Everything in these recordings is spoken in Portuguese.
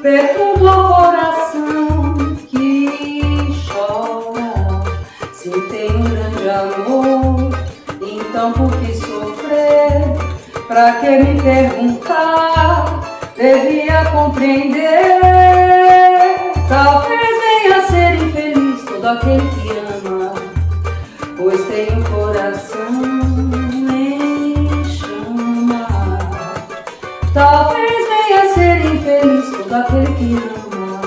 pergunto ao coração que chora. Se tem um grande amor, então por que sofrer? Pra que me perguntar? Devia compreender. Talvez venha a ser infeliz todo aquele que ama, pois tem um coração em chama. Talvez venha a ser infeliz todo aquele que ama,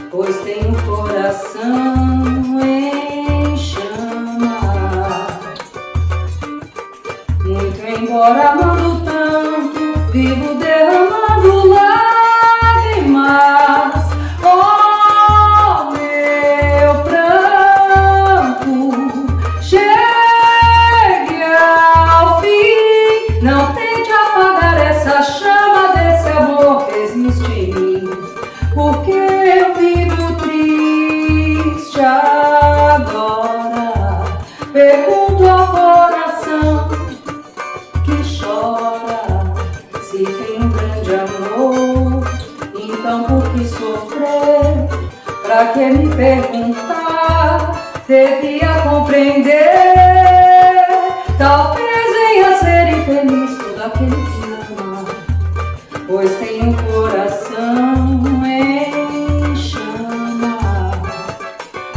pois tem um coração em chama. Muito embora amando tanto, vivo derramando lágrimas. Oh, meu pranto, chegue ao fim. Não tente apagar essa chama desse amor que existe em mim, porque eu vivo triste agora. Pergunto ao coração que chora. Se tem um grande amor, então por que sofrer? Pra que me perguntar? Devia compreender. Talvez venha a ser infeliz todo aquele que ama, pois tem um coração em chama.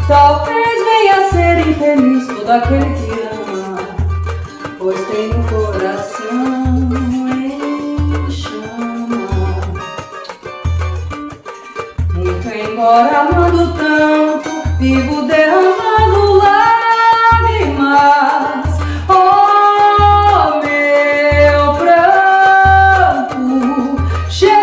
Talvez venha a ser infeliz todo aquele que ama, pois tem um coração em chama. Muito embora amando tanto, vivo derramando lágrimas. Oh, meu pranto, chegue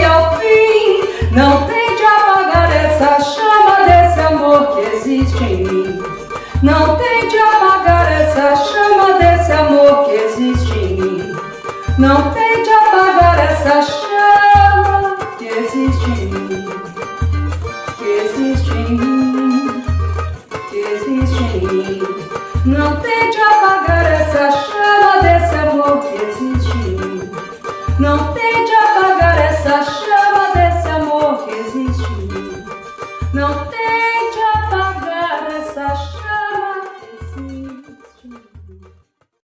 ao fim. Não tente apagar essa chama desse amor que existe em mim. Não tente apagar essa chama desse amor que existe em mim. Não tente apagar essa chama que existe em mim, que existe em mim, que existe em mim. Não tente apagar essa chama desse amor que existe.